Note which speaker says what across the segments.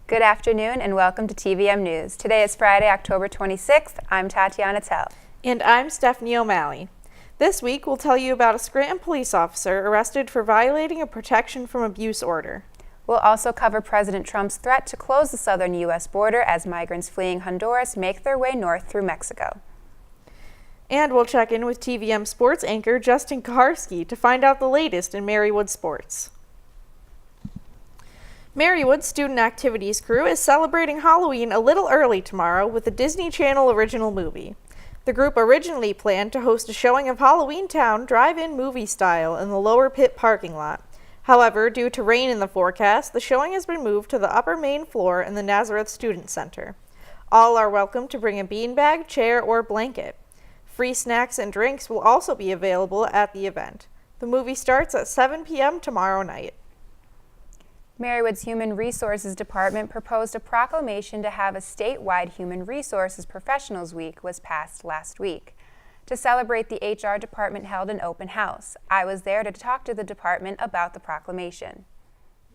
Speaker 1: Good afternoon and welcome to TVM News. Today is Friday, October 26th. I'm Tatiana Tell.
Speaker 2: And I'm Stephanie O'Malley. This week we'll tell you about a Scranton police officer arrested for violating a protection from abuse order.
Speaker 1: We'll also cover President Trump's threat to close the southern U.S. border as migrants fleeing Honduras make their way north through Mexico.
Speaker 2: And we'll check in with TVM sports anchor Justin Kaharski to find out the latest in Marywood sports. Marywood Student Activities Crew is celebrating Halloween a little early tomorrow with a Disney Channel original movie. The group originally planned to host a showing of Halloween Town drive-in movie style in the lower pit parking lot. However, due to rain in the forecast, the showing has been moved to the upper main floor in the Nazareth Student Center. All are welcome to bring a beanbag, chair, or blanket. Free snacks and drinks will also be available at the event. The movie starts at 7 p.m. tomorrow night.
Speaker 1: Marywood's Human Resources Department proposed a proclamation to have a statewide Human Resources Professionals Week was passed last week. To celebrate, the HR department held an open house. I was there to talk to the department about the proclamation.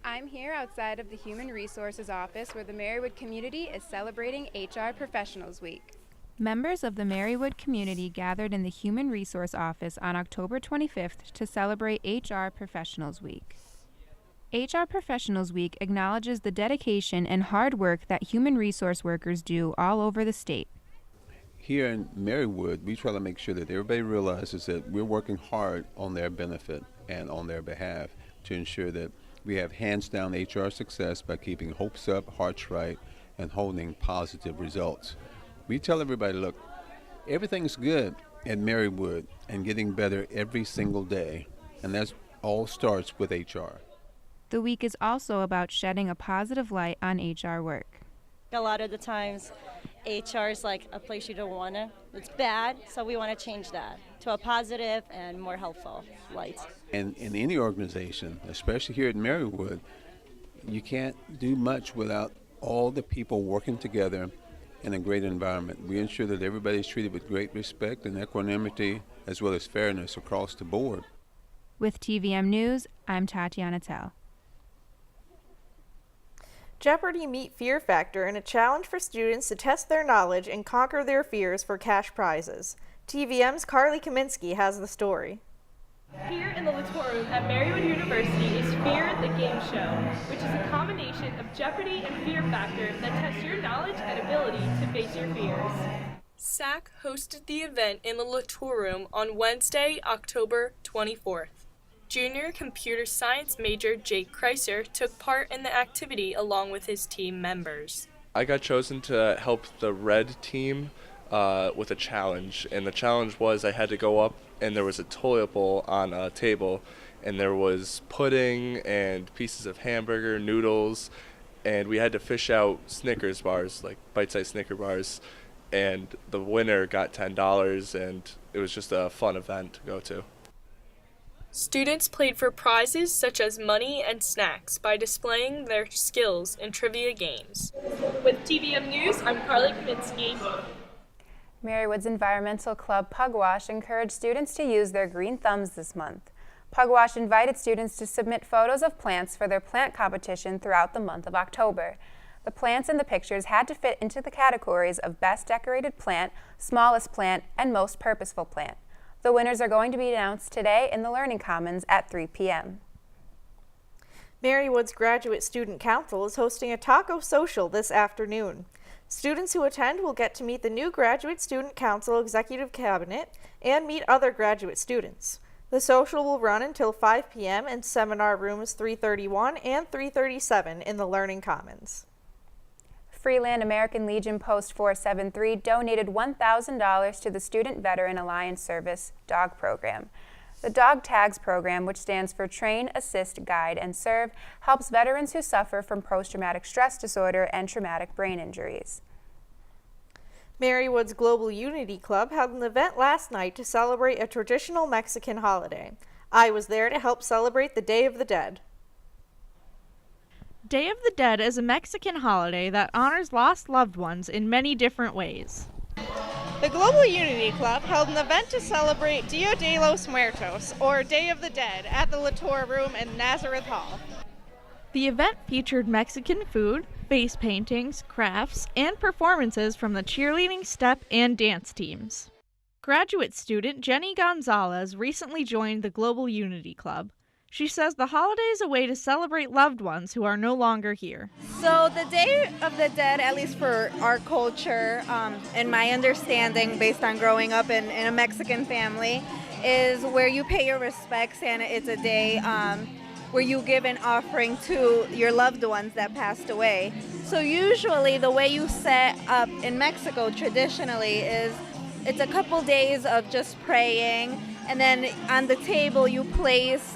Speaker 1: I'm here outside of the Human Resources Office where the Marywood community is celebrating HR Professionals Week. Members of the Marywood community gathered in the Human Resource Office on October 25th to celebrate HR Professionals Week. HR Professionals Week acknowledges the dedication and hard work that human resource workers do all over the state.
Speaker 3: Here in Marywood, we try to make sure that everybody realizes that we're working hard on their benefit and on their behalf to ensure that we have hands-down HR success by keeping hopes up, hearts right, and holding positive results. We tell everybody, look, everything's good at Marywood and getting better every single day, and that all starts with HR.
Speaker 1: The week is also about shedding a positive light on HR work.
Speaker 4: A lot of the times, HR is like a place you don't want to. It's bad, so we want to change that to a positive and more helpful light.
Speaker 3: And in any organization, especially here at Marywood, you can't do much without all the people working together in a great environment. We ensure that everybody is treated with great respect and equanimity as well as fairness across the board.
Speaker 1: With TVM News, I'm Tatiana Tell.
Speaker 2: Jeopardy! Meet Fear Factor in a challenge for students to test their knowledge and conquer their fears for cash prizes. TVM's Carly Kaminsky has the story.
Speaker 5: Here in the Littoral at Marywood-University is Fear the Game Show, which is a combination of Jeopardy! And Fear Factor that tests your knowledge and ability to face your fears. SAC hosted the event in the Littoral Room on Wednesday, October 24th. Junior computer science major Jake Kreiser took part in the activity along with his team members.
Speaker 6: I got chosen to help the red team with a challenge, and the challenge was I had to go up and there was a toilet bowl on a table, and there was pudding and pieces of hamburger, noodles, and we had to fish out Snickers bars, like bite-sized Snicker bars, and the winner got $10, and it was just a fun event to go to.
Speaker 5: Students played for prizes such as money and snacks by displaying their skills in trivia games. With TVM News, I'm Carly Kaminsky.
Speaker 1: Marywood's Environmental Club Pugwash encouraged students to use their green thumbs this month. Pugwash invited students to submit photos of plants for their plant competition throughout the month of October. The plants in the pictures had to fit into the categories of Best Decorated Plant, Smallest Plant, and Most Purposeful Plant. The winners are going to be announced today in the Learning Commons at 3 p.m.
Speaker 2: Marywood's Graduate Student Council is hosting a taco social this afternoon. Students who attend will get to meet the new Graduate Student Council Executive Cabinet and meet other graduate students. The social will run until 5 p.m. in seminar rooms 331 and 337 in the Learning Commons.
Speaker 1: Freeland American Legion Post 473 donated $1,000 to the Student Veteran Alliance Service Dog Program. The Dog Tags program, which stands for Train, Assist, Guide, and Serve, helps veterans who suffer from post-traumatic stress disorder and traumatic brain injuries.
Speaker 2: Marywood's Global Unity Club held an event last night to celebrate a traditional Mexican holiday. I was there to help celebrate the Day of the Dead.
Speaker 7: Day of the Dead is a Mexican holiday that honors lost loved ones in many different ways.
Speaker 2: The Global Unity Club held an event to celebrate Dia de los Muertos, or Day of the Dead, at the Latour Room in Nazareth Hall.
Speaker 7: The event featured Mexican food, face paintings, crafts, and performances from the cheerleading, step, and dance teams. Graduate student Jenny Gonzalez recently joined the Global Unity Club. She says the holiday is a way to celebrate loved ones who are no longer here.
Speaker 8: So the Day of the Dead, at least for our culture, and my understanding based on growing up in a Mexican family, is where you pay your respects, and it's a day where you give an offering to your loved ones that passed away. So usually the way you set up in Mexico traditionally is it's a couple days of just praying, and then on the table you place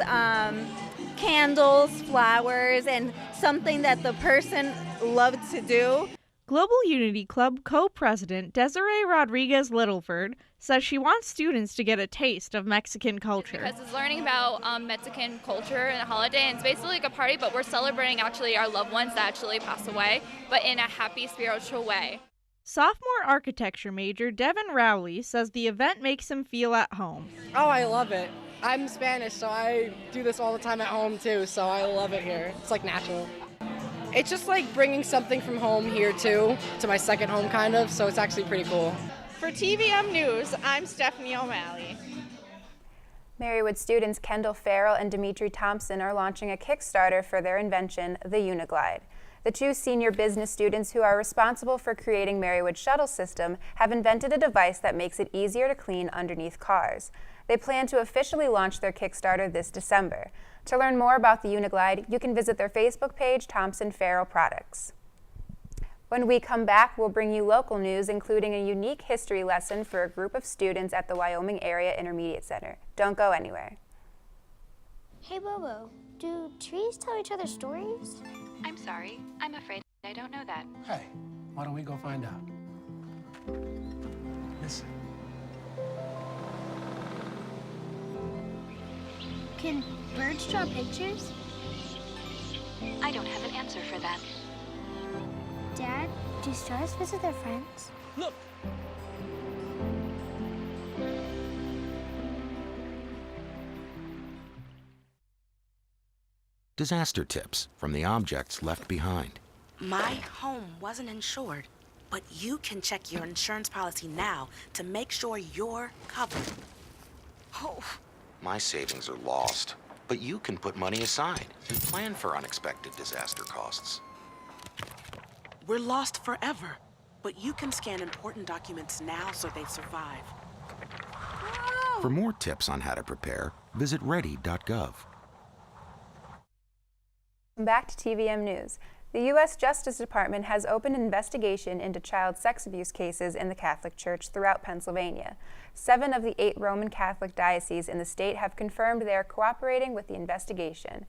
Speaker 8: candles, flowers, and something that the person loved to do.
Speaker 7: Global Unity Club co-president Desiree Rodriguez Littleford says she wants students to get a taste of Mexican culture.
Speaker 9: Because it's learning about Mexican culture and a holiday, and it's basically like a party, but we're celebrating actually our loved ones that actually passed away, but in a happy, spiritual way.
Speaker 7: Sophomore architecture major Devin Rowley says the event makes him feel at home.
Speaker 10: Oh, I love it. I'm Spanish, so I do this all the time at home too, so I love it here. It's like natural. It's just like bringing something from home here too, to my second home kind of, so it's actually pretty cool.
Speaker 2: For TVM-News, I'm Stephanie O'Malley.
Speaker 1: Marywood students Kendall Farrell and Dimitri Thompson are launching a Kickstarter for their invention, the Uniglide. The two senior business students who are responsible for creating Marywood's shuttle system have invented a device that makes it easier to clean underneath cars. They plan to officially launch their Kickstarter this December. To learn more about the Uniglide, you can visit their Facebook page, Thompson Farrell Products. When we come back, we'll bring you local news, including a unique history lesson for a group of students at the Wyoming Area Intermediate Center. Don't go anywhere.
Speaker 11: Hey Bobo, do trees tell each other stories?
Speaker 12: I'm sorry, I'm afraid I don't know that.
Speaker 13: Hey, why don't we go find out? Listen.
Speaker 11: Can birds draw pictures?
Speaker 12: I don't have an answer for that.
Speaker 11: Dad, do stars visit their friends?
Speaker 13: Look!
Speaker 14: Disaster tips from the objects left behind.
Speaker 15: My home wasn't insured, but you can check your insurance policy now to make sure you're covered. Oh.
Speaker 14: My savings are lost, but you can put money aside and plan for unexpected disaster costs.
Speaker 15: We're lost forever, but you can scan important documents now so they survive.
Speaker 11: Whoa.
Speaker 14: For more tips on how to prepare, visit ready.gov.
Speaker 1: Back to TVM News. The U.S. Justice Department has opened an investigation into child sex abuse cases in the Catholic Church throughout Pennsylvania. 7 of the 8 Roman Catholic dioceses in the state have confirmed they are cooperating with the investigation.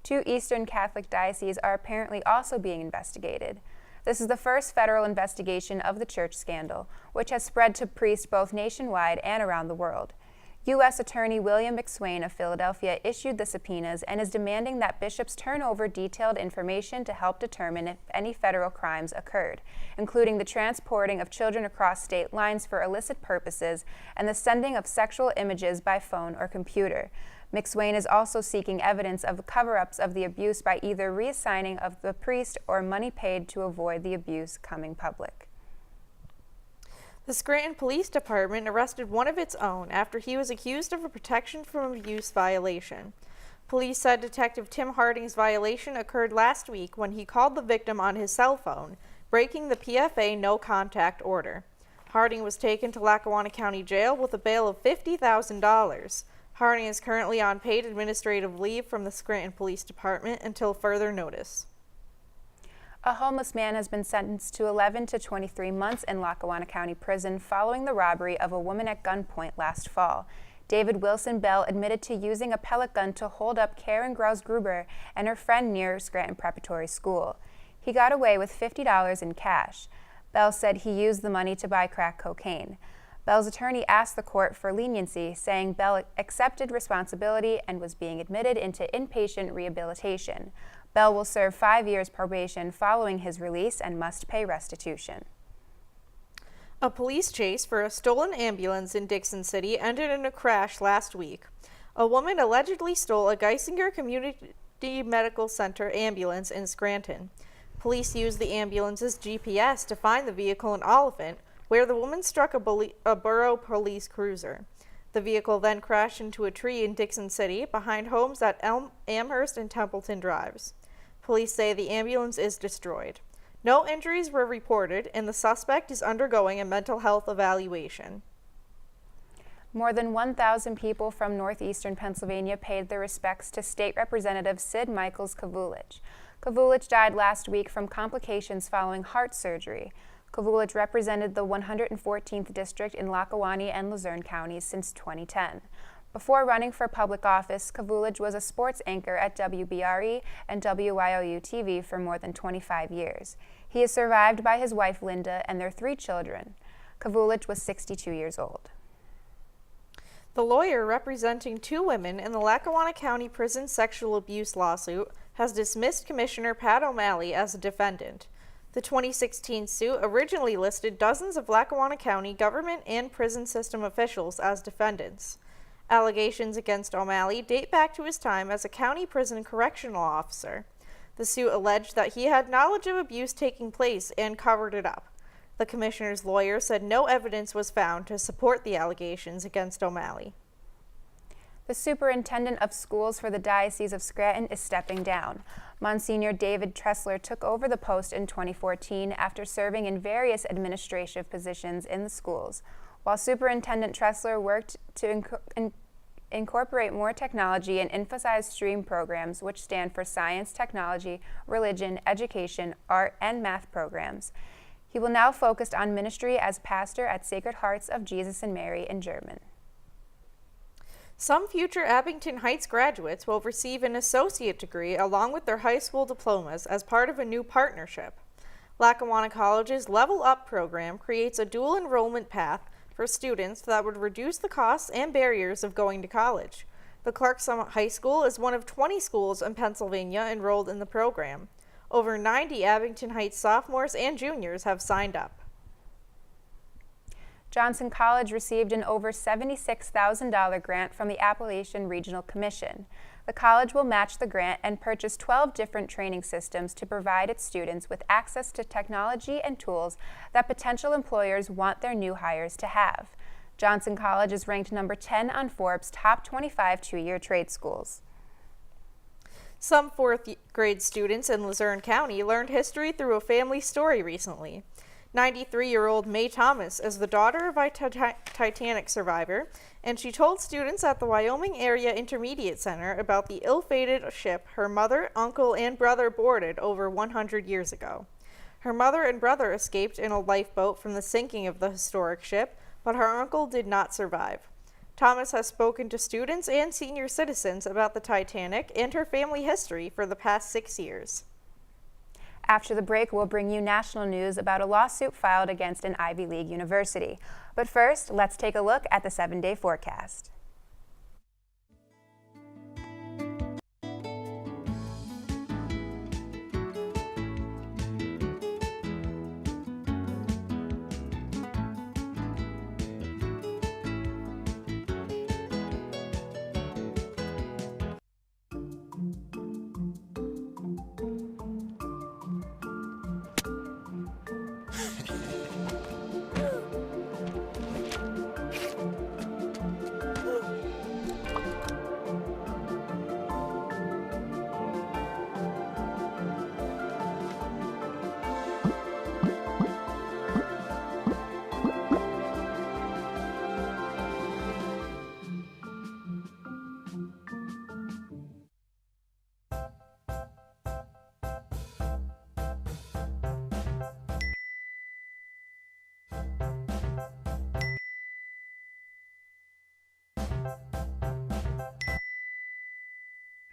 Speaker 1: 2 Eastern Catholic dioceses are apparently also being investigated. This is the first federal investigation of the church scandal, which has spread to priests both nationwide and around the world. U.S. Attorney William McSwain of Philadelphia issued the subpoenas and is demanding that bishops turn over detailed information to help determine if any federal crimes occurred, including the transporting of children across state lines for illicit purposes and the sending of sexual images by phone or computer. McSwain is also seeking evidence of cover-ups of the abuse by either reassigning of the priest or money paid to avoid the abuse coming public.
Speaker 2: The Scranton Police Department arrested one of its own after he was accused of a protection from abuse violation. Police said Detective Tim Harding's violation occurred last week when he called the victim on his cell phone, breaking the PFA no-contact order. Harding was taken to Lackawanna County Jail with a bail of $50,000. Harding is currently on paid administrative leave from the Scranton Police Department until further notice.
Speaker 1: A homeless man has been sentenced to 11 to 23 months in Lackawanna County Prison following the robbery of a woman at gunpoint last fall. David Wilson Bell admitted to using a pellet gun to hold up Karen Grouse-Gruber and her friend near Scranton Preparatory School. He got away with $50 in cash. Bell said he used the money to buy crack cocaine. Bell's attorney asked the court for leniency, saying Bell accepted responsibility and was being admitted into inpatient rehabilitation. Bell will serve 5 years probation following his release and must pay restitution.
Speaker 2: A police chase for a stolen ambulance in Dixon City ended in a crash last week. A woman allegedly stole a Geisinger Community Medical Center ambulance in Scranton. Police used the ambulance's GPS to find the vehicle in Oliphant, where the woman struck a borough police cruiser. The vehicle then crashed into a tree in Dixon City behind homes at Amherst and Templeton Drives. Police say the ambulance is destroyed. No injuries were reported, and the suspect is undergoing a mental health evaluation.
Speaker 1: More than 1,000 people from northeastern Pennsylvania paid their respects to State Representative Sid Michaels Kavulich. Kavulich died last week from complications following heart surgery. Kavulich represented the 114th District in Lackawanna and Luzerne counties since 2010. Before running for public office, Kavulich was a sports anchor at WBRE and WYOU TV for more than 25 years. He is survived by his wife Linda and their 3 children. Kavulich was 62 years old.
Speaker 2: The lawyer representing 2 women in the Lackawanna County Prison sexual abuse lawsuit has dismissed Commissioner Pat O'Malley as a defendant. The 2016 suit originally listed dozens of Lackawanna County government and prison system officials as defendants. Allegations against O'Malley date back to his time as a county prison correctional officer. The suit alleged that he had knowledge of abuse taking place and covered it up. The commissioner's lawyer said no evidence was found to support the allegations against O'Malley.
Speaker 1: The superintendent of schools for the Diocese of Scranton is stepping down. Monsignor David Tressler took over the post in 2014 after serving in various administrative positions in the schools. While Superintendent Tressler worked to incorporate more technology and emphasize STREAM programs, which stand for science, technology, religion, education, art, and math programs. He will now focus on ministry as pastor at Sacred Hearts of Jesus and Mary in German.
Speaker 2: Some future Abington Heights graduates will receive an associate degree along with their high school diplomas as part of a new partnership. Lackawanna College's Level Up program creates a dual enrollment path for students that would reduce the costs and barriers of going to college. The Clark Summit High School is one of 20 schools in Pennsylvania enrolled in the program. Over 90 Abington Heights sophomores and juniors have signed up.
Speaker 1: Johnson College received an over $76,000 grant from the Appalachian Regional Commission. The college will match the grant and purchase 12 different training systems to provide its students with access to technology and tools that potential employers want their new hires to have. Johnson College is ranked number 10 on Forbes' top 25 two-year trade schools.
Speaker 2: Some 4th grade students in Luzerne County learned history through a family story recently. 93-year-old Mae Thomas is the daughter of a Titanic survivor, and she told students at the Wyoming Area Intermediate Center about the ill-fated ship her mother, uncle, and brother boarded over 100 years ago. Her mother and brother escaped in a lifeboat from the sinking of the historic ship, but her uncle did not survive. Thomas has spoken to students and senior citizens about the Titanic and her family history for the past 6 years.
Speaker 1: After the break, we'll bring you national news about a lawsuit filed against an Ivy League university. But first, let's take a look at the 7-day forecast.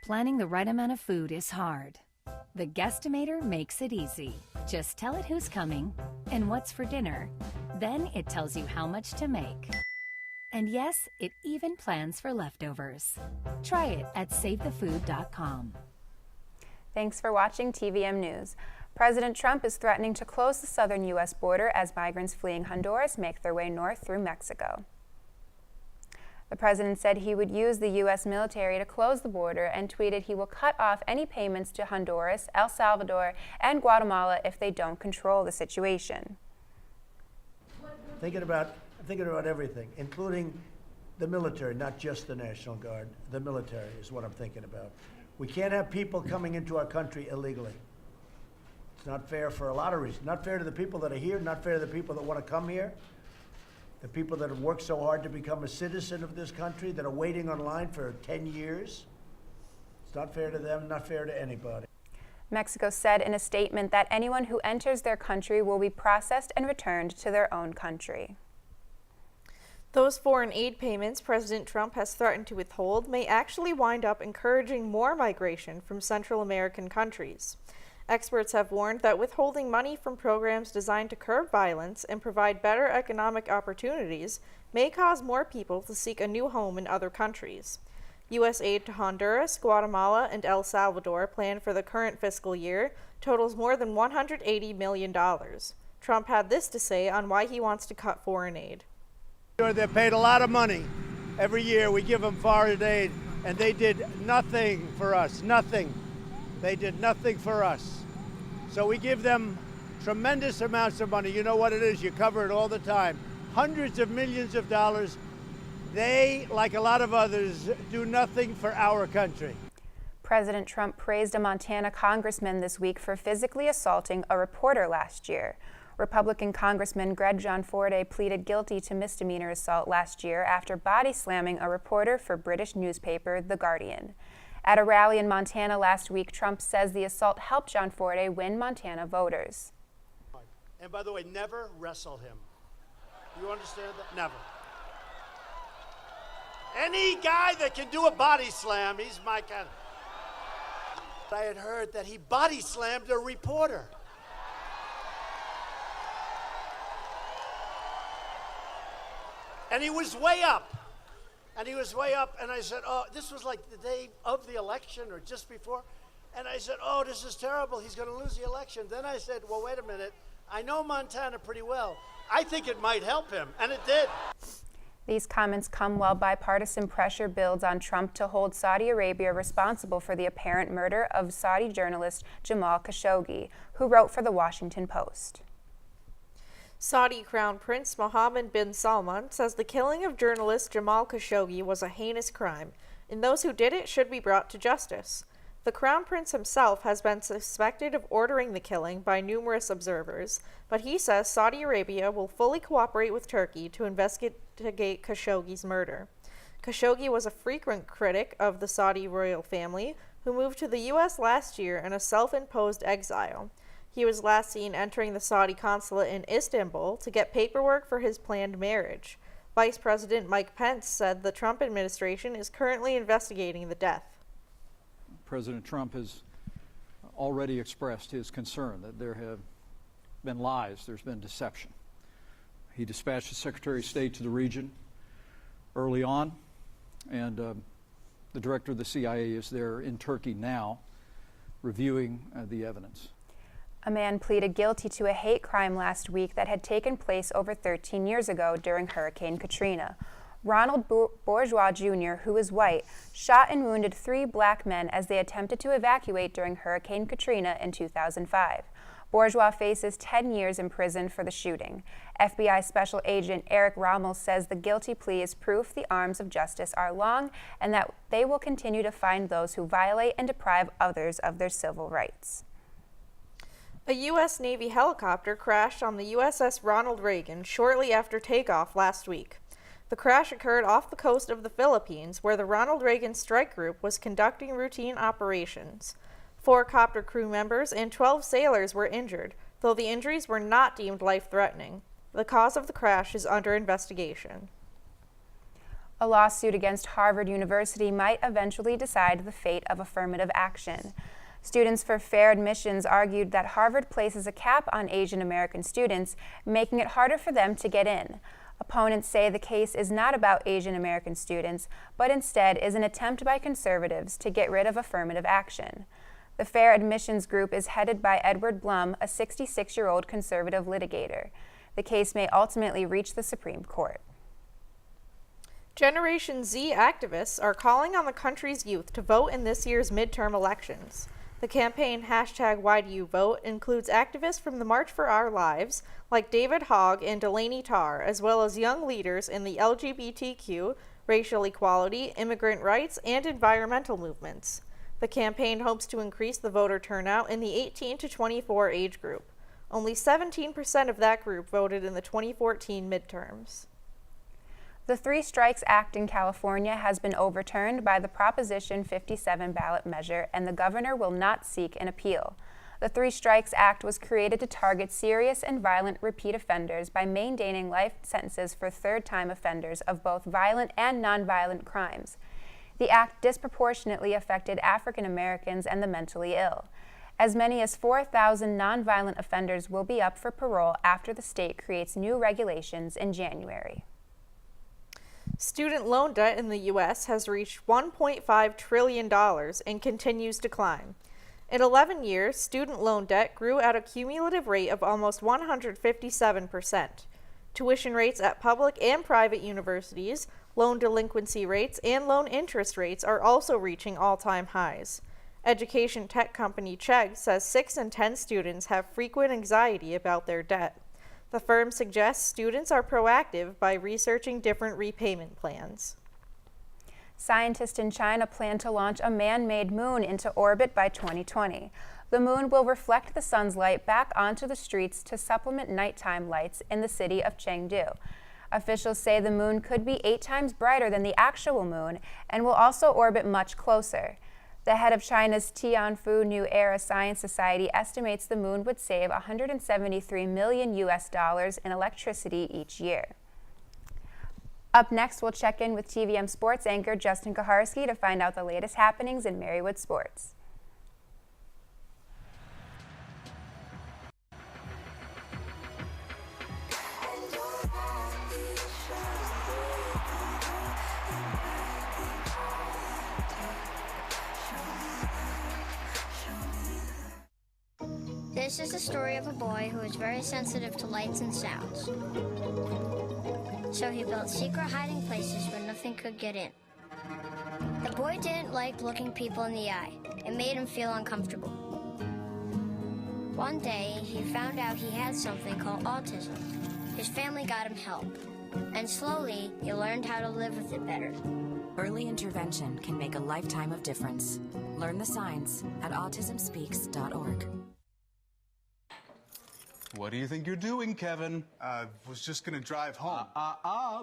Speaker 16: Planning the right amount of food is hard. The Guestimator makes it easy. Just tell it who's coming and what's for dinner. Then it tells you how much to make. And yes, it even plans for leftovers. Try it at SaveTheFood.com.
Speaker 1: Thanks for watching TVM News. President Trump is threatening to close the southern U.S. border as migrants fleeing Honduras make their way north through Mexico. The president said he would use the U.S. military to close the border and tweeted he will cut off any payments to Honduras, El Salvador, and Guatemala if they don't control the situation.
Speaker 17: Thinking about everything, including the military, not just the National Guard. The military is what I'm thinking about. We can't have people coming into our country illegally. It's not fair for a lot of reasons. Not fair to the people that are here, not fair to the people that want to come here, the people that have worked so hard to become a citizen of this country, that are waiting online for 10 years. It's not fair to them, not fair to anybody.
Speaker 1: Mexico said in a statement that anyone who enters their country will be processed and returned to their own country.
Speaker 2: Those foreign aid payments President Trump has threatened to withhold may actually wind up encouraging more migration from Central American countries. Experts have warned that withholding money from programs designed to curb violence and provide better economic opportunities may cause more people to seek a new home in other countries. U.S. aid to Honduras, Guatemala, and El Salvador planned for the current fiscal year totals more than $180 million. Trump had this to say on why he wants to cut foreign aid.
Speaker 18: They're paid a lot of money. Every year we give them foreign aid, and they did nothing for us, nothing. They did nothing for us. So we give them tremendous amounts of money. You know what it is, you cover it all the time. Hundreds of millions of dollars. They, like a lot of others, do nothing for our country.
Speaker 1: President Trump praised a Montana congressman this week for physically assaulting a reporter last year. Republican Congressman Greg Gianforte pleaded guilty to misdemeanor assault last year after body slamming a reporter for British newspaper The Guardian. At a rally in Montana last week, Trump says the assault helped Gianforte win Montana voters.
Speaker 18: And by the way, never wrestle him. You understand that? Never. Any guy that can do a body slam, he's my kind of... I had heard that he body slammed a reporter. And he was way up. And I said, oh, this was like the day of the election or just before. And I said, oh, this is terrible. He's going to lose the election. Then I said, well, wait a minute. I know Montana pretty well. I think it might help him. And it did.
Speaker 1: These comments come while bipartisan pressure builds on Trump to hold Saudi Arabia responsible for the apparent murder of Saudi journalist Jamal Khashoggi, who wrote for The Washington Post.
Speaker 2: Saudi Crown Prince Mohammed bin Salman says the killing of journalist Jamal Khashoggi was a heinous crime, and those who did it should be brought to justice. The Crown Prince himself has been suspected of ordering the killing by numerous observers, but he says Saudi Arabia will fully cooperate with Turkey to investigate Khashoggi's murder. Khashoggi was a frequent critic of the Saudi royal family, who moved to the U.S. last year in a self-imposed exile. He was last seen entering the Saudi consulate in Istanbul to get paperwork for his planned marriage. Vice President Mike Pence said the Trump administration is currently investigating the death.
Speaker 19: President Trump has already expressed his concern that there have been lies, there's been deception. He dispatched the Secretary of State to the region early on, and the director of the CIA is there in Turkey now reviewing the evidence.
Speaker 1: A man pleaded guilty to a hate crime last week that had taken place over 13 years ago during Hurricane Katrina. Ronald Bourgeois Jr., who is white, shot and wounded 3 black men as they attempted to evacuate during Hurricane Katrina in 2005. Bourgeois faces 10 years in prison for the shooting. FBI Special Agent Eric Rommel says the guilty plea is proof the arms of justice are long and that they will continue to find those who violate and deprive others of their civil rights.
Speaker 2: A U.S. Navy helicopter crashed on the USS Ronald Reagan shortly after takeoff last week. The crash occurred off the coast of the Philippines, where the Ronald Reagan Strike Group was conducting routine operations. 4 copter crew members and 12 sailors were injured, though the injuries were not deemed life-threatening. The cause of the crash is under investigation.
Speaker 1: A lawsuit against Harvard-University might eventually decide the fate of affirmative action. Students for Fair Admissions argued that Harvard places a cap on Asian American students, making it harder for them to get in. Opponents say the case is not about Asian American students, but instead is an attempt by conservatives to get rid of affirmative action. The Fair Admissions Group is headed by Edward Blum, a 66-year-old conservative litigator. The case may ultimately reach the Supreme Court.
Speaker 2: Generation Z activists are calling on the country's youth to vote in this year's midterm elections. The campaign #WhyDoYouVote includes activists from the March for Our Lives, like David Hogg and Delaney Tarr, as well as young leaders in the LGBTQ, racial equality, immigrant rights, and environmental movements. The campaign hopes to increase the voter turnout in the 18 to 24 age group. Only 17% of that group voted in the 2014 midterms.
Speaker 1: The Three Strikes Act in California has been overturned by the Proposition 57 ballot measure, and the governor will not seek an appeal. The Three Strikes Act was created to target serious and violent repeat offenders by mandating life sentences for third-time offenders of both violent and nonviolent crimes. The act disproportionately affected African Americans and the mentally ill. As many as 4,000 nonviolent offenders will be up for parole after the state creates new regulations in January.
Speaker 2: Student loan debt in the U.S. has reached $1.5 trillion and continues to climb. In 11 years, student loan debt grew at a cumulative rate of almost 157%. Tuition rates at public and private universities, loan delinquency rates, and loan interest rates are also reaching all-time highs. Education tech company Chegg says 6 in 10 students have frequent anxiety about their debt. The firm suggests students are proactive by researching different repayment plans.
Speaker 1: Scientists in China plan to launch a man-made moon into orbit by 2020. The moon will reflect the sun's light back onto the streets to supplement nighttime lights in the city of Chengdu. Officials say the moon could be 8 times brighter than the actual moon and will also orbit much closer. The head of China's Tianfu New Era Science Society estimates the moon would save $173 million in electricity each year. Up next, we'll check in with TVM sports anchor Justin Kaharski to find out the latest happenings in Marywood sports.
Speaker 11: This is the story of a boy who is very sensitive to lights and sounds. So he built secret hiding places where nothing could get in. The boy didn't like looking people in the eye. It made him feel uncomfortable. One day, he found out he had something called autism. His family got him help. And slowly, he learned how to live with it better.
Speaker 20: Early intervention can make a lifetime of difference. Learn the signs at autismspeaks.org.
Speaker 21: What do you think you're doing, Kevin?
Speaker 22: Was just gonna drive home.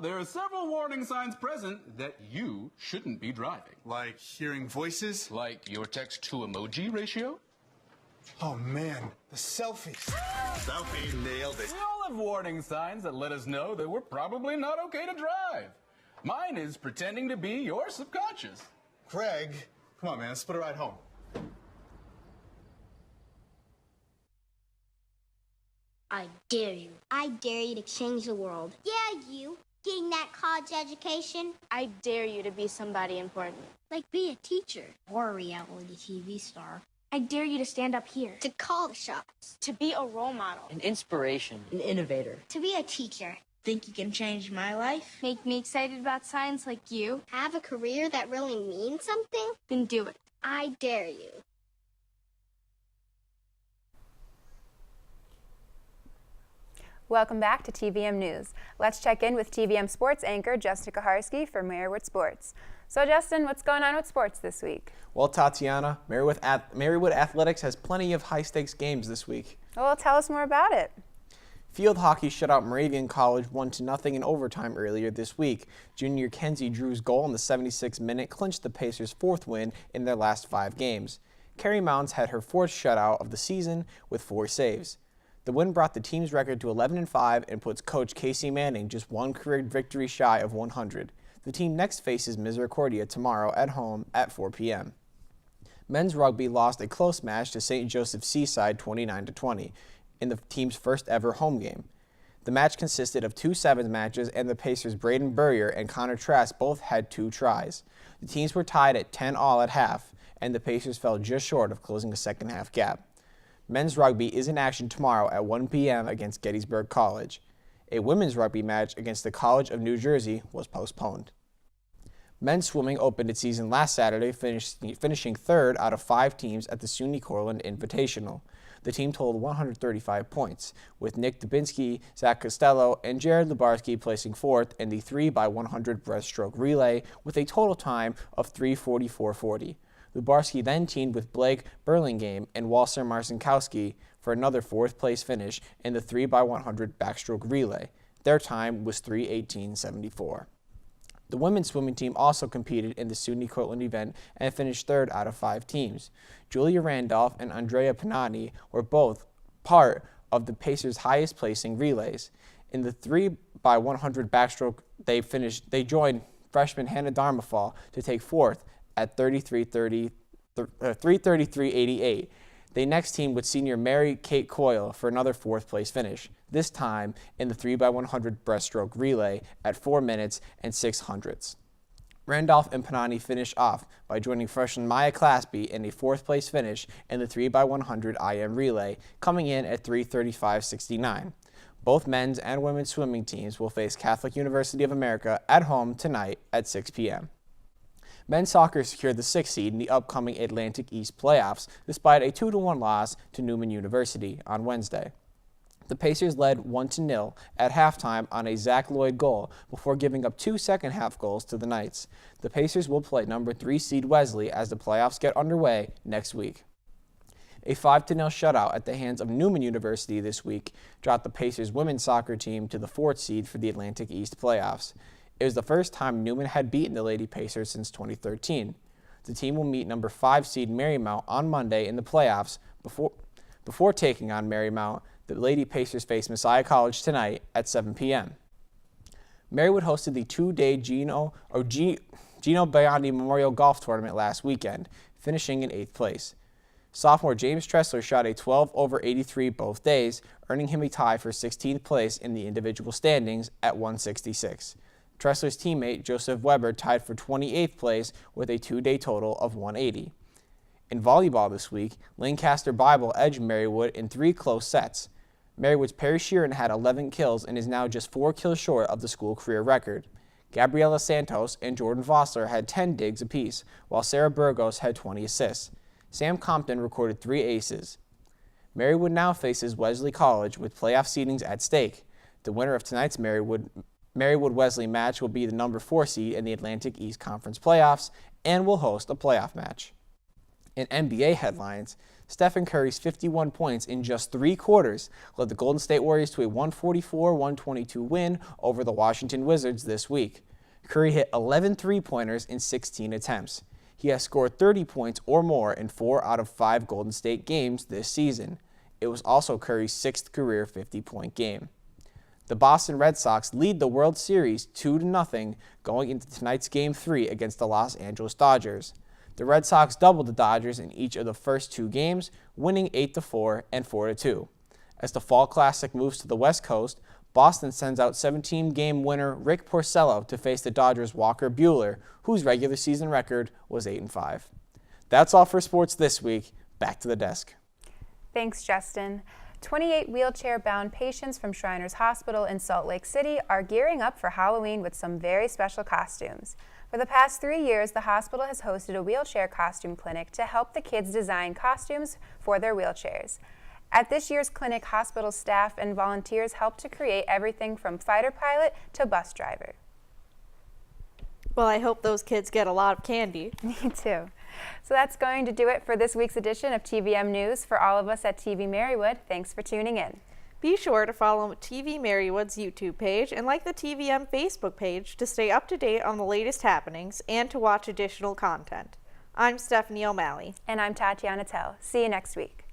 Speaker 21: There are several warning signs present that you shouldn't be driving.
Speaker 22: Like hearing voices?
Speaker 21: Like your text-to-emoji ratio?
Speaker 22: Oh man, the selfies. Selfie, nailed it.
Speaker 21: We all have warning signs that let us know that we're probably not okay to drive. Mine is pretending to be your subconscious.
Speaker 22: Craig, come on man, let's split a ride home.
Speaker 11: I dare you. I dare you to change the world. Yeah, you. Getting that college education.
Speaker 23: I dare you to be somebody important.
Speaker 11: Like be a teacher. Or a reality TV star.
Speaker 23: I dare you to stand up here.
Speaker 11: To call the shots.
Speaker 23: To be a role model.
Speaker 24: An inspiration. An innovator.
Speaker 11: To be a teacher.
Speaker 23: Think you can change my life? Make me excited about science like you?
Speaker 11: Have a career that really means something?
Speaker 23: Then do it.
Speaker 11: I dare you.
Speaker 1: Welcome back to TVM News. Let's check in with TVM sports anchor Justin Kaharski for Marywood Sports. So Justin, what's going on with sports this week?
Speaker 25: Well, Tatiana, Marywood Athletics has plenty of high-stakes games this week.
Speaker 1: Well, tell us more about it.
Speaker 25: Field hockey shut out Moravian College 1-0 in overtime earlier this week. Junior Kenzie Drew's goal in the 76th minute clinched the Pacers' 4th win in their last 5 games. Carrie Mounds had her 4th shutout of the season with 4 saves. The win brought the team's record to 11-5 and puts coach Casey Manning just 1 career victory shy of 100. The team next faces Misericordia tomorrow at home at 4 p.m. Men's rugby lost a close match to St. Joseph Seaside 29-20 in the team's first ever home game. The match consisted of 2 sevens matches, and the Pacers' Braden Burrier and Connor Trask both had 2 tries. The teams were tied at 10-all at half, and the Pacers fell just short of closing a second half gap. Men's rugby is in action tomorrow at 1 p.m. against Gettysburg College. A women's rugby match against the College of New Jersey was postponed. Men's swimming opened its season last Saturday, finishing third out of 5 teams at the SUNY Cortland Invitational. The team totaled 135 points, with Nick Dubinsky, Zach Costello, and Jared Lubarski placing fourth in the 3x100 breaststroke relay with a total time of 3:44.40. Lubarski then teamed with Blake Burlingame and Walser Marcinkowski for another fourth-place finish in the 3x100 backstroke relay. Their time was 3:18.74. The women's swimming team also competed in the SUNY Cortland event and finished third out of 5 teams. Julia Randolph and Andrea Panani were both part of the Pacers' highest placing relays. In the 3x100 backstroke, they joined freshman Hannah Dharmafal to take fourth at 3:33.88. They next teamed with senior Mary Kate Coyle for another fourth-place finish, this time in the 3x100 breaststroke relay at 4 minutes and 6/100. Randolph and Panani finished off by joining freshman Maya Claspy in a fourth-place finish in the 3x100 IM relay, coming in at 3:35.69. Both men's and women's swimming teams will face Catholic University of America at home tonight at 6 p.m. Men's soccer secured the 6th seed in the upcoming Atlantic East playoffs despite a 2-1 loss to Newman University on Wednesday. The Pacers led 1-0 at halftime on a Zach Lloyd goal before giving up 2 second-half goals to the Knights. The Pacers will play number 3 seed Wesley as the playoffs get underway next week. A 5-0 shutout at the hands of Newman University this week dropped the Pacers women's soccer team to the 4th seed for the Atlantic East playoffs. It was the first time Newman had beaten the Lady Pacers since 2013. The team will meet number 5 seed Marymount on Monday in the playoffs before taking on Marymount. The Lady Pacers face Messiah College tonight at 7 p.m. Marywood hosted the 2-day Gino Biondi Memorial Golf Tournament last weekend, finishing in 8th place. Sophomore James Tressler shot a 12/83 both days, earning him a tie for 16th place in the individual standings at 166. Tressler's teammate Joseph Weber tied for 28th place with a 2-day total of 180. In volleyball this week, Lancaster Bible edged Marywood in 3 close sets. Marywood's Perry Sheeran had 11 kills and is now just 4 kills short of the school career record. Gabriela Santos and Jordan Vossler had 10 digs apiece, while Sarah Burgos had 20 assists. Sam Compton recorded 3 aces. Marywood now faces Wesley College with playoff seedings at stake. The winner of tonight's Marywood-Wesley match will be the number 4 seed in the Atlantic East Conference playoffs and will host a playoff match. In NBA headlines, Stephen Curry's 51 points in just 3 quarters led the Golden State Warriors to a 144-122 win over the Washington Wizards this week. Curry hit 11 three-pointers in 16 attempts. He has scored 30 points or more in 4 out of 5 Golden State games this season. It was also Curry's 6th career 50-point game. The Boston Red Sox lead the World Series 2-0 going into tonight's Game 3 against the Los Angeles Dodgers. The Red Sox doubled the Dodgers in each of the first 2 games, winning 8-4 and 4-2. As the Fall Classic moves to the West Coast, Boston sends out 17-game winner Rick Porcello to face the Dodgers' Walker Buehler, whose regular season record was 8-5. That's all for sports this week. Back to the desk.
Speaker 1: Thanks, Justin. 28 wheelchair-bound patients from Shriners Hospital in Salt Lake City are gearing up for Halloween with some very special costumes. For the past 3 years, the hospital has hosted a wheelchair costume clinic to help the kids design costumes for their wheelchairs. At this year's clinic, hospital staff and volunteers helped to create everything from fighter pilot to bus driver.
Speaker 2: Well, I hope those kids get a lot of candy.
Speaker 1: Me too. So that's going to do it for this week's edition of TVM News. For all of us at TV-Marywood, thanks for tuning in.
Speaker 2: Be sure to follow TV-Marywood's YouTube page and like the TVM Facebook page to stay up to date on the latest happenings and to watch additional content. I'm Stephanie O'Malley.
Speaker 1: And I'm Tatiana Tell. See you next week.